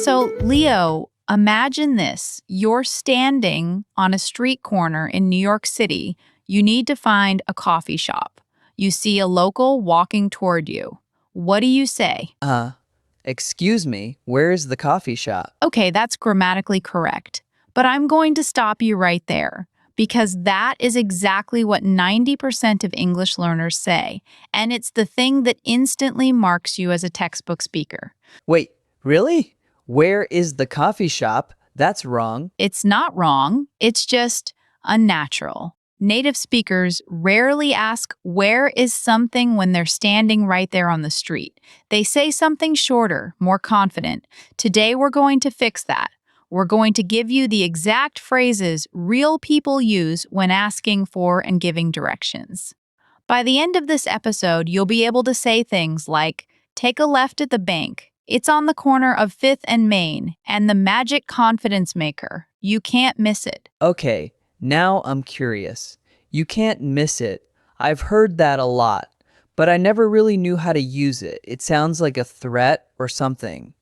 So, Leo, imagine this. You're standing on a street corner in New York City. You need to find a coffee shop. You see a local walking toward you. What do you say? Uh, Excuse me, where is the coffee shop? Okay, that's grammatically correct. But I'm going to stop you right there because that is exactly what 90% of English learners say. And it's the thing that instantly marks you as a textbook speaker. Wait, really? Where is the coffee shop? That's wrong. It's not wrong, it's just unnatural. Native speakers rarely ask where is something when they're standing right there on the street. They say something shorter, more confident. Today we're going to fix that. We're going to give you the exact phrases real people use when asking for and giving directions. By the end of this episode, you'll be able to say things like, take a left at the bank. It's on the corner of 5th and Main, and the magic confidence maker. You can't miss it. Okay, now I'm curious. You can't miss it. I've heard that a lot, but I never really knew how to use it. It sounds like a threat or something.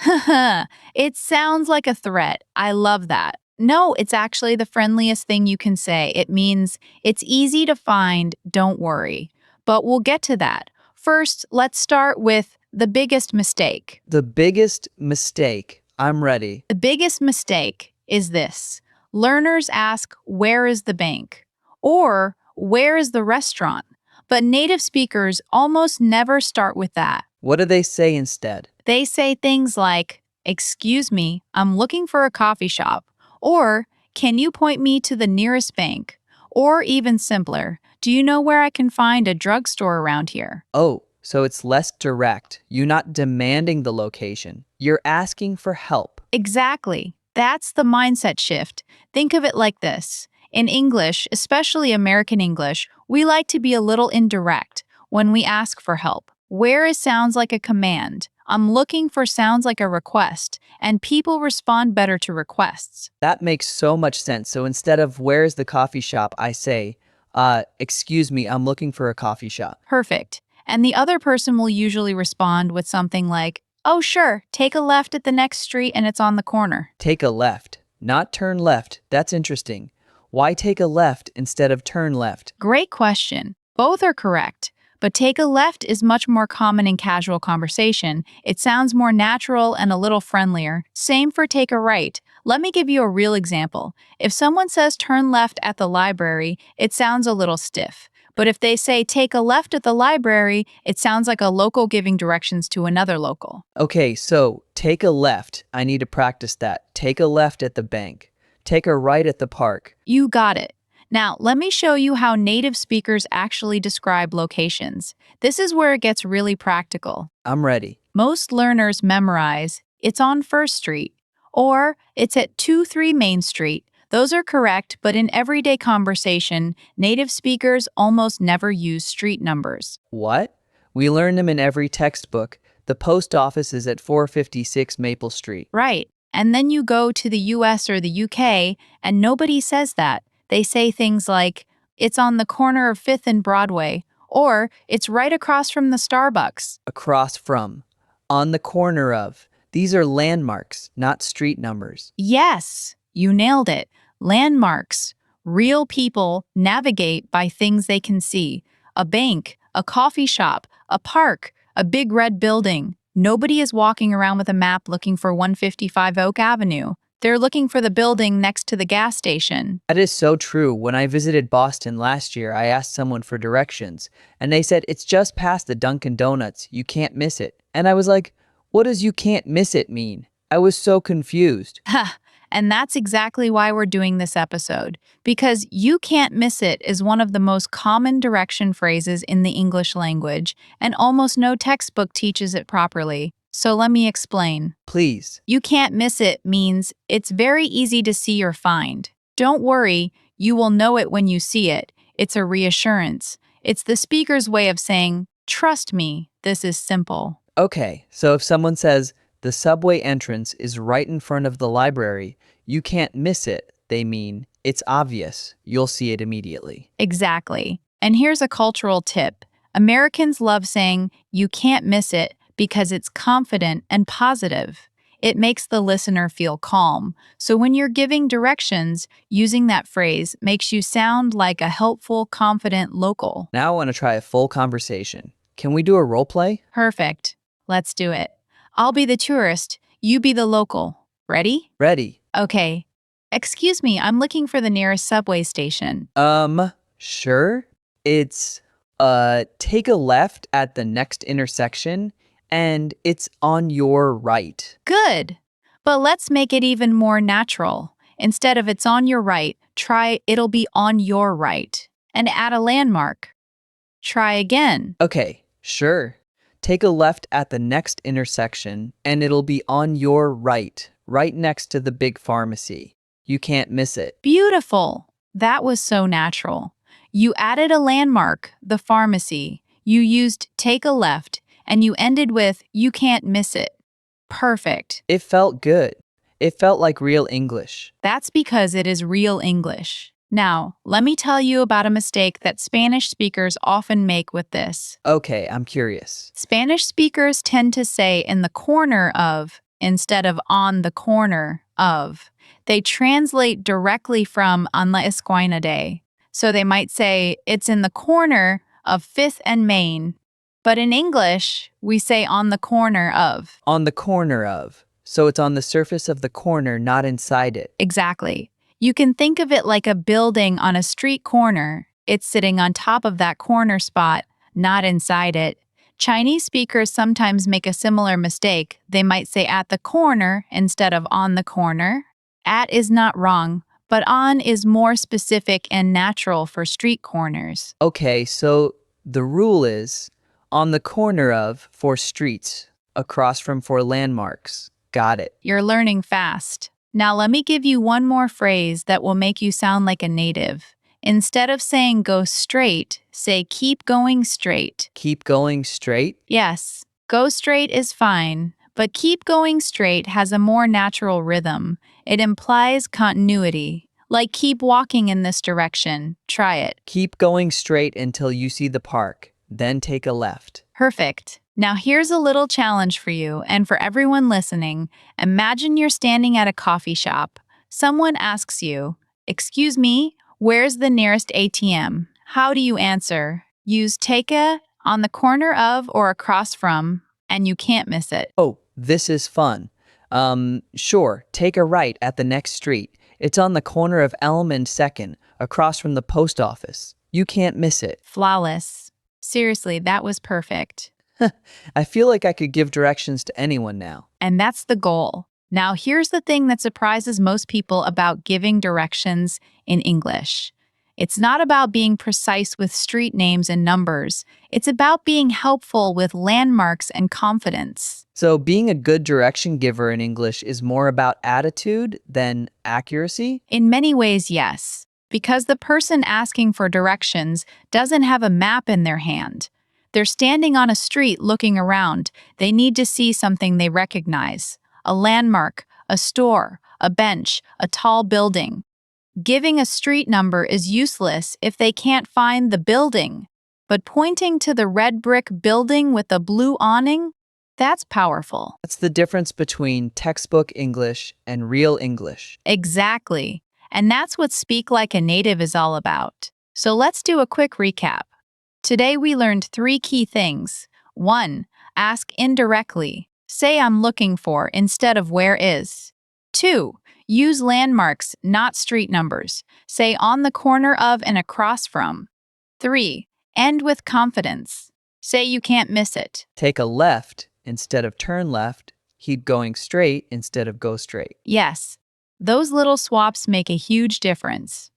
It sounds like a threat. I love that. No, it's actually the friendliest thing you can say. It means it's easy to find, don't worry. But we'll get to that. First, let's start with the biggest mistake. The biggest mistake. I'm ready. The biggest mistake is this. Learners ask, where is the bank? Or, where is the restaurant? But native speakers almost never start with that. What do they say instead? They say things like, excuse me, I'm looking for a coffee shop. Or, can you point me to the nearest bank? Or even simpler, do you know where I can find a drugstore around here? Oh, so it's less direct. You're not demanding the location. You're asking for help. Exactly. That's the mindset shift. Think of it like this. In English, especially American English, we like to be a little indirect when we ask for help. Where is sounds like a command. I'm looking for sounds like a request, and people respond better to requests. That makes so much sense. So instead of where's the coffee shop, I say, excuse me, I'm looking for a coffee shop. Perfect. And the other person will usually respond with something like, oh, sure, take a left at the next street and it's on the corner. Take a left, not turn left. That's interesting. Why take a left instead of turn left? Great question. Both are correct. But take a left is much more common in casual conversation. It sounds more natural and a little friendlier. Same for take a right. Let me give you a real example. If someone says turn left at the library, it sounds a little stiff. But if they say take a left at the library, it sounds like a local giving directions to another local. Okay, so take a left. I need to practice that. Take a left at the bank. Take a right at the park. You got it. Now, let me show you how native speakers actually describe locations. This is where it gets really practical. I'm ready. Most learners memorize, it's on First Street, or it's at 23 Main Street. Those are correct, but in everyday conversation, native speakers almost never use street numbers. What? We learn them in every textbook. The post office is at 456 Maple Street. Right. And then you go to the US or the UK, and nobody says that. They say things like, it's on the corner of 5th and Broadway, or it's right across from the Starbucks. Across from. On the corner of. These are landmarks, not street numbers. Yes, you nailed it. Landmarks. Real people navigate by things they can see. A bank, a coffee shop, a park, a big red building. Nobody is walking around with a map looking for 155 Oak Avenue. They're looking for the building next to the gas station. That is so true. When I visited Boston last year, I asked someone for directions, and they said, it's just past the Dunkin' Donuts. You can't miss it. And I was like, what does you can't miss it mean? I was so confused. Ha! And that's exactly why we're doing this episode. Because you can't miss it is one of the most common direction phrases in the English language, and almost no textbook teaches it properly. So let me explain. Please. You can't miss it means it's very easy to see or find. Don't worry, you will know it when you see it. It's a reassurance. It's the speaker's way of saying, trust me, this is simple. Okay, so if someone says, the subway entrance is right in front of the library, you can't miss it, they mean, it's obvious. You'll see it immediately. Exactly. And here's a cultural tip. Americans love saying, you can't miss it, because it's confident and positive. It makes the listener feel calm. So when you're giving directions, using that phrase makes you sound like a helpful, confident local. Now I want to try a full conversation. Can we do a role play? Perfect. Let's do it. I'll be the tourist. You be the local. Ready? Ready. Okay. Excuse me, I'm looking for the nearest subway station. Sure. It's, take a left at the next intersection, and it's on your right. Good. But let's make it even more natural. Instead of it's on your right, try it'll be on your right. And add a landmark. Try again. Okay, sure. Take a left at the next intersection, and it'll be on your right, right next to the big pharmacy. You can't miss it. Beautiful. That was so natural. You added a landmark, the pharmacy. You used take a left, and you ended with you can't miss it. Perfect. It felt good. It felt like real English. That's because it is real English. Now, let me tell you about a mistake that Spanish speakers often make with this. Okay, I'm curious. Spanish speakers tend to say in the corner of instead of on the corner of. They translate directly from en la esquina de. So they might say it's in the corner of 5th and Main. But in English, we say on the corner of. On the corner of. So it's on the surface of the corner, not inside it. Exactly. You can think of it like a building on a street corner. It's sitting on top of that corner spot, not inside it. Chinese speakers sometimes make a similar mistake. They might say at the corner instead of on the corner. At is not wrong, but on is more specific and natural for street corners. Okay, so the rule is on the corner of for streets, across from for landmarks. Got it. You're learning fast. Now let me give you one more phrase that will make you sound like a native. Instead of saying go straight, say keep going straight. Keep going straight? Yes, go straight is fine, but keep going straight has a more natural rhythm. It implies continuity. Like keep walking in this direction. Try it. Keep going straight until you see the park, then take a left. Perfect. Now here's a little challenge for you and for everyone listening. Imagine you're standing at a coffee shop. Someone asks you, "Excuse me, where's the nearest ATM?" How do you answer? Use take a, on the corner of or across from, and you can't miss it. Oh, this is fun. Sure, take a right at the next street. It's on the corner of Elm and 2nd, across from the post office. You can't miss it. Flawless. Seriously, that was perfect. I feel like I could give directions to anyone now. And that's the goal. Now, here's the thing that surprises most people about giving directions in English. It's not about being precise with street names and numbers. It's about being helpful with landmarks and confidence. So being a good direction giver in English is more about attitude than accuracy? In many ways, yes, because the person asking for directions doesn't have a map in their hand. They're standing on a street looking around. They need to see something they recognize. A landmark, a store, a bench, a tall building. Giving a street number is useless if they can't find the building. But pointing to the red brick building with a blue awning, that's powerful. That's the difference between textbook English and real English. Exactly. And that's what Speak Like a Native is all about. So let's do a quick recap. Today we learned 3 key things. 1. Ask indirectly. Say I'm looking for instead of where is. 2. Use landmarks, not street numbers. Say on the corner of and across from. 3. End with confidence. Say you can't miss it. Take a left instead of turn left. Keep going straight instead of go straight. Yes, those little swaps make a huge difference.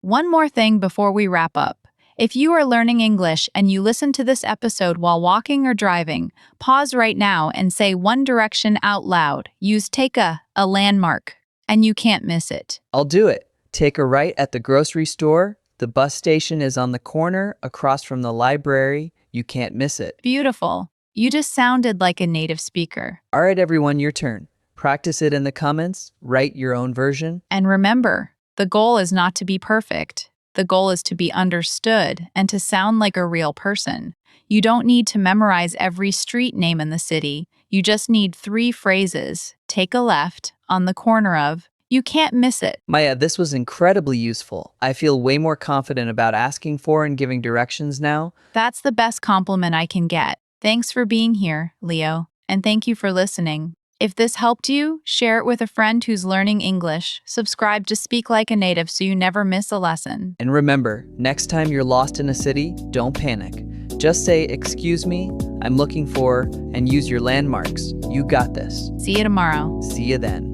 One more thing before we wrap up. If you are learning English and you listen to this episode while walking or driving, pause right now and say one direction out loud. Use take a landmark, and you can't miss it. I'll do it. Take a right at the grocery store. The bus station is on the corner across from the library. You can't miss it. Beautiful. You just sounded like a native speaker. All right, everyone, your turn. Practice it in the comments. Write your own version. And remember, the goal is not to be perfect. The goal is to be understood and to sound like a real person. You don't need to memorize every street name in the city. You just need 3 phrases. take a left on the corner of. You can't miss it. Maya, this was incredibly useful. I feel way more confident about asking for and giving directions now. That's the best compliment I can get. Thanks for being here, Leo, and thank you for listening. If this helped you, share it with a friend who's learning English. Subscribe to Speak Like a Native so you never miss a lesson. And remember, next time you're lost in a city, don't panic. Just say, "Excuse me, I'm looking for," and use your landmarks. You got this. See you tomorrow. See you then.